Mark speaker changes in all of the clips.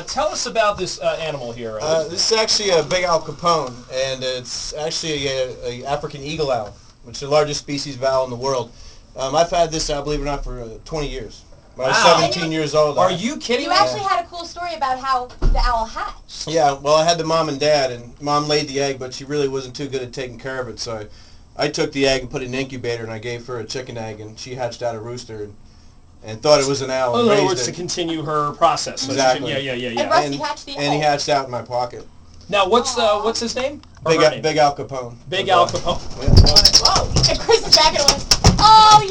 Speaker 1: Tell us about this animal here.
Speaker 2: This is actually a big Al Capone, and it's actually a African eagle owl, which is the largest species of owl in the world. I've had this owl, believe it or not, for 20 years. When I was 17 years old.
Speaker 1: Are you kidding
Speaker 3: You
Speaker 1: me?
Speaker 3: actually had a cool story about how the owl hatched.
Speaker 2: Yeah, well, I had the mom and dad, and mom laid the egg, but she really wasn't too good at taking care of it, so I took the egg and put it in an incubator, and I gave her a chicken egg, and she hatched out a rooster, and thought it was an owl.
Speaker 1: In
Speaker 2: and
Speaker 1: other words,
Speaker 2: raised
Speaker 1: to
Speaker 2: it.
Speaker 1: continue her process.
Speaker 2: Exactly.
Speaker 1: Yeah.
Speaker 3: And Rusty hatched the egg.
Speaker 2: And he hatched out in my pocket.
Speaker 1: Now, what's his name?
Speaker 2: Big
Speaker 1: Or her name?
Speaker 2: Big Al Capone.
Speaker 1: Big Al Capone.
Speaker 3: Whoa! And Chris is back and went, oh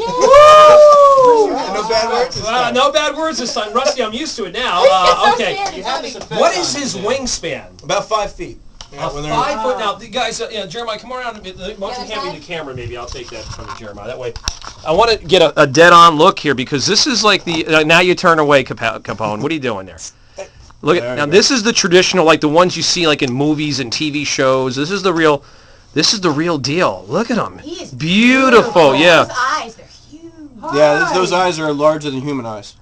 Speaker 3: yeah!
Speaker 2: No bad words this time.
Speaker 1: No bad words this time. Rusty, I'm used to it now.
Speaker 3: He gets so
Speaker 1: Okay.
Speaker 3: scared, he's funny.
Speaker 1: What is his wingspan?
Speaker 2: About 5 feet. Yeah,
Speaker 1: A
Speaker 2: when they're-
Speaker 1: 5 foot. Now, guys, Jeremiah, come around a bit. Why don't you hand me
Speaker 3: side?
Speaker 1: the camera? Maybe I'll take that from you, Jeremiah. That way, I want to get a dead-on look here because this is like the. Now you turn away, Capone. What are you doing there? Look
Speaker 2: There
Speaker 1: at
Speaker 2: you
Speaker 1: now.
Speaker 2: go.
Speaker 1: This is the traditional, like the ones you see like in movies and TV shows. This is the real. This is the real deal. Look at him.
Speaker 3: He is
Speaker 1: Beautiful. Yeah.
Speaker 3: His eyes, they're huge.
Speaker 2: Yeah, those eyes are larger than human eyes.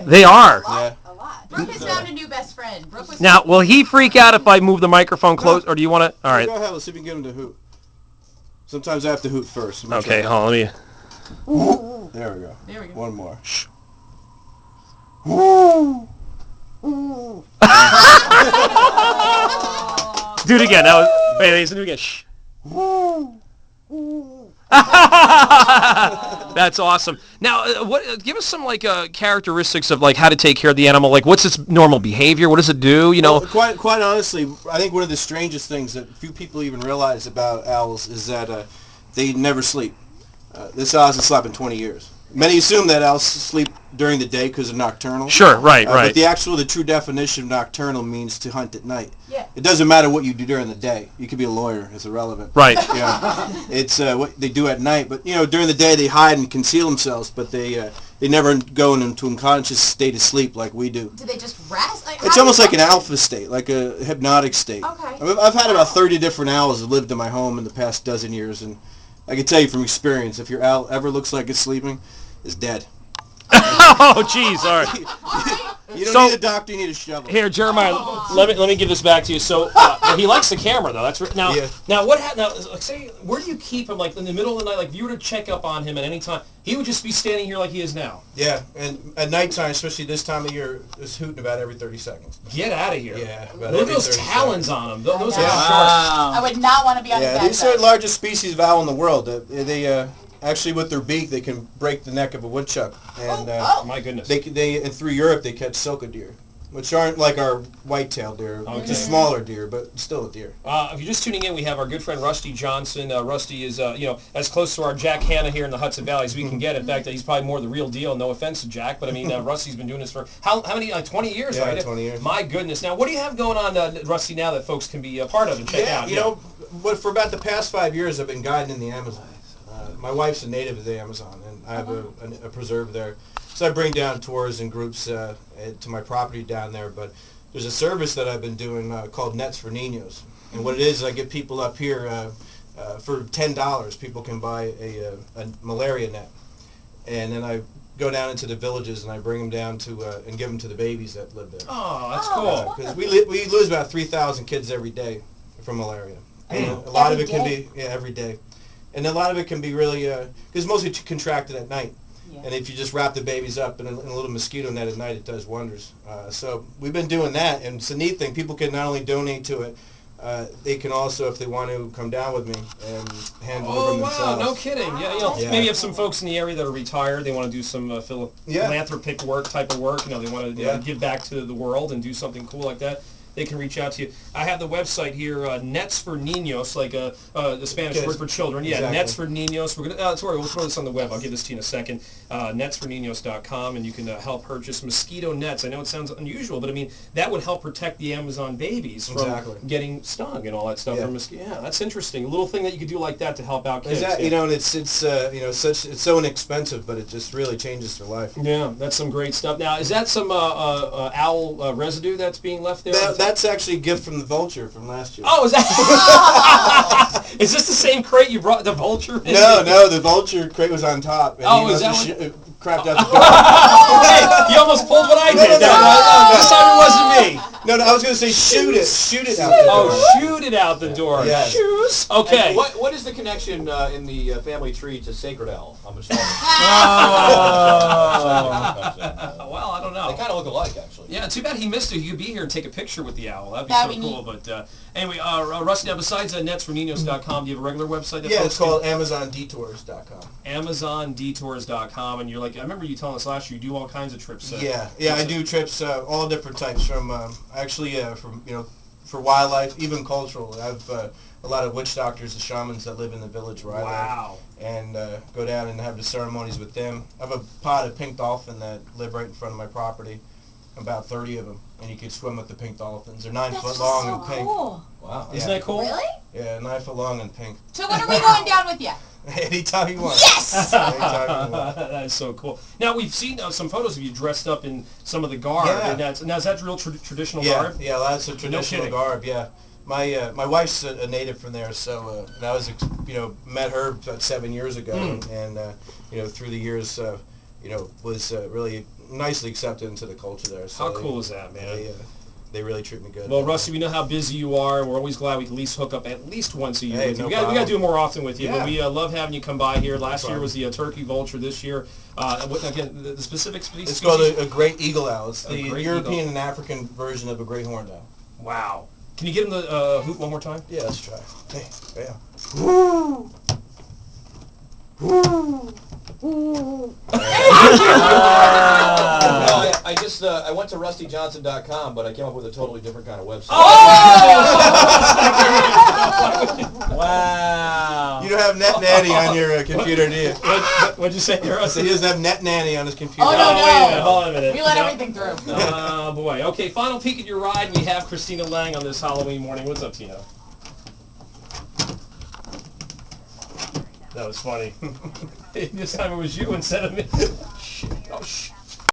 Speaker 1: They are.
Speaker 2: Yeah.
Speaker 3: A lot. Brooke has found a new best friend. Brooke was
Speaker 1: Now, will he freak out if I move the microphone close, or do you want to? All right.
Speaker 2: Go ahead. Let's see if we can get him to hoot. Sometimes I have to hoot first.
Speaker 1: Okay. Hold on. Let me.
Speaker 2: There we go.
Speaker 3: There we go.
Speaker 2: One more.
Speaker 1: Do it again. That was. Wait. Listen. Do it again. Shh. That's awesome. Now, what? Give us some like characteristics of like how to take care of the animal. Like, what's its normal behavior? What does it do? You know.
Speaker 2: Well, quite honestly, I think one of the strangest things that few people even realize about owls is that they never sleep. This owl hasn't slept in 20 years. Many assume that owls sleep during the day because they're nocturnal.
Speaker 1: Sure. Right.
Speaker 2: But the true definition of nocturnal means to hunt at night.
Speaker 3: Yeah.
Speaker 2: It doesn't matter what you do during the day. You could be a lawyer. It's irrelevant.
Speaker 1: Right.
Speaker 2: Yeah. It's what they do at night. But during the day they hide and conceal themselves. But they never go into unconscious state of sleep like we do.
Speaker 3: Do they just rest? Like,
Speaker 2: It's
Speaker 3: how
Speaker 2: almost
Speaker 3: do
Speaker 2: like
Speaker 3: you-
Speaker 2: an alpha state, like a hypnotic state.
Speaker 3: Okay.
Speaker 2: I've had about 30 different owls that lived in my home in the past dozen years, and I can tell you from experience, if your owl ever looks like it's sleeping, it's dead.
Speaker 1: Oh, jeez. All right.
Speaker 2: You don't
Speaker 1: So-
Speaker 2: need a doctor, you need a shovel.
Speaker 1: Here, Jeremiah, let me give this back to you. So he likes the camera, though. That's now.
Speaker 2: Yeah.
Speaker 1: Now what? Now, like, say, where do you keep him? Like in the middle of the night, like if you were to check up on him at any time, he would just be standing here like he is now.
Speaker 2: Yeah, and at nighttime, especially this time of year, it's hooting about every 30 seconds.
Speaker 1: Get out of here.
Speaker 2: Yeah, about
Speaker 1: Look at
Speaker 2: every
Speaker 1: those
Speaker 2: 30
Speaker 1: talons on him. Those are
Speaker 3: Yeah.
Speaker 1: sharp.
Speaker 3: I would not want to be on his
Speaker 2: Yeah,
Speaker 3: bad
Speaker 2: these are
Speaker 3: side.
Speaker 2: the largest species of owl in the world. They actually, with their beak, they can break the neck of a woodchuck. And
Speaker 1: My goodness.
Speaker 2: and through Europe, they catch silka deer, which aren't like our white-tailed deer,
Speaker 1: Okay.
Speaker 2: just smaller deer, but still a deer.
Speaker 1: If you're just tuning in, we have our good friend Rusty Johnson. Rusty is, as close to our Jack Hanna here in the Hudson Valley as we can get. In fact, he's probably more the real deal. No offense to Jack, but I mean, Rusty's been doing this for how many? 20 years,
Speaker 2: Yeah,
Speaker 1: right?
Speaker 2: 20 years.
Speaker 1: My goodness. Now, what do you have going on, Rusty, now that folks can be a part of and check out?
Speaker 2: For about the past 5 years, I've been guiding in the Amazon. My wife's a native of the Amazon, and I have a preserve there. So I bring down tours and groups to my property down there. But there's a service that I've been doing called Nets for Niños. And what it is, I get people up here for $10. People can buy a malaria net. And then I go down into the villages and I bring them down to and give them to the babies that live there.
Speaker 1: Oh, that's
Speaker 3: Oh,
Speaker 1: cool.
Speaker 2: Because we lose about 3,000 kids every day from malaria. And a lot of it can be every day. And a lot of it can be really, because mostly contracted at night.
Speaker 3: Yeah.
Speaker 2: And if you just wrap the babies up in a little mosquito net at night, it does wonders. So we've been doing that, and it's a neat thing. People can not only donate to it, they can also, if they want to, come down with me and hand deliver
Speaker 1: Oh,
Speaker 2: them
Speaker 1: wow,
Speaker 2: themselves.
Speaker 1: no kidding. Yeah,
Speaker 2: Yeah.
Speaker 1: maybe you have some folks in the area that are retired. They want to do some philanthropic work type of work. They want to give back to the world and do something cool like that. They can reach out to you. I have the website here, Nets for Niños, like the Spanish
Speaker 2: Kids.
Speaker 1: word for children. Yeah,
Speaker 2: Exactly.
Speaker 1: Nets for Niños. We're gonna. Sorry, we'll throw this on the web. I'll give this to you in a second. Netsforninos.com, and you can help purchase mosquito nets. I know it sounds unusual, but I mean that would help protect the Amazon babies from
Speaker 2: Exactly.
Speaker 1: getting stung and all that stuff.
Speaker 2: Yeah.
Speaker 1: From mosquito. Yeah, that's interesting. A little thing that you could do like that to help out kids.
Speaker 2: Exactly.
Speaker 1: Yeah.
Speaker 2: And it's it's so inexpensive, but it just really changes their life.
Speaker 1: Yeah, that's some great stuff. Now, is that some owl residue that's being left there?
Speaker 2: That's actually a gift from the vulture from last year.
Speaker 1: Oh, is that? Is this the same crate you brought the vulture in?
Speaker 2: No, the vulture crate was on top. And
Speaker 1: Oh,
Speaker 2: he
Speaker 1: is
Speaker 2: must
Speaker 1: that
Speaker 2: have crapped out the door.
Speaker 1: Hey, you almost pulled what I did.
Speaker 2: No.
Speaker 1: This time it wasn't me.
Speaker 2: No, I was going to say shoot it out the door.
Speaker 1: Oh, shoot it out the door.
Speaker 2: Yeah.
Speaker 1: Shoes. Okay.
Speaker 4: And what is the connection in the family tree to Sacred Owl? I'm just wondering.
Speaker 1: Well, I don't know.
Speaker 4: They kind of look alike, actually.
Speaker 1: Yeah, too bad he missed it. He could be here and take a picture with the owl. That'd be
Speaker 3: That'd
Speaker 1: so
Speaker 3: be
Speaker 1: cool. But anyway, Rusty, now besides netsforninos.com, do you have a regular website?
Speaker 2: Yeah, it's called AmazonDetours.com.
Speaker 1: AmazonDetours.com, and you're like, I remember you telling us last year you do all kinds of trips.
Speaker 2: Yeah, I do trips, all different types, from from for wildlife, even cultural. I have a lot of witch doctors and shamans that live in the village where I live, and go down and have the ceremonies with them. I have a pod of pink dolphin that live right in front of my property, about 30 of them, and you can swim with the pink dolphins. They're 9 foot long and pink.
Speaker 3: Cool.
Speaker 4: Wow.
Speaker 1: Isn't that cool?
Speaker 3: Really?
Speaker 2: Yeah, 9 foot long and pink.
Speaker 3: So when are we going down with you?
Speaker 2: Anytime you want.
Speaker 3: Yes!
Speaker 2: Anytime you want.
Speaker 1: That is so cool. Now, we've seen some photos of you dressed up in some of the garb.
Speaker 2: Yeah.
Speaker 1: And is that real traditional garb?
Speaker 2: Yeah, lots of traditional garb, yeah. My wife's a native from there, so and I was met her about 7 years ago, and through the years was really nicely accepted into the culture there. So
Speaker 1: How cool is that, man?
Speaker 2: They really treat me good.
Speaker 1: Well, Rusty, we know how busy you are, and we're always glad we can at least hook up at least once a year
Speaker 2: Hey,
Speaker 1: with you.
Speaker 2: no
Speaker 1: We got to do it more often with you, but
Speaker 2: Yeah.
Speaker 1: we love having you come by here. Last year
Speaker 2: problem.
Speaker 1: was the turkey vulture. This year, again, the specific species?
Speaker 2: It's called a great eagle owl. It's the
Speaker 1: great
Speaker 2: European
Speaker 1: eagle.
Speaker 2: and African version of a great horned owl.
Speaker 1: Wow. Can you give him the hoot one more time?
Speaker 2: Yeah, let's try. Hey, yeah.
Speaker 4: I went to rustyjohnson.com, but I came up with a totally different kind of website.
Speaker 1: Wow.
Speaker 2: You don't have Net Nanny on your computer, do you?
Speaker 1: What'd you say,
Speaker 2: So
Speaker 1: Rusty?
Speaker 2: he doesn't have Net Nanny on his computer.
Speaker 3: Oh, no,
Speaker 1: Wait a minute. Hold on a minute.
Speaker 3: We let
Speaker 1: No.
Speaker 3: everything through.
Speaker 1: Oh, boy. Okay, final peek at your ride. We have Christina Lang on this Halloween morning. What's up, Tina? That was funny. This time it was you instead of me.
Speaker 4: Oh, shh.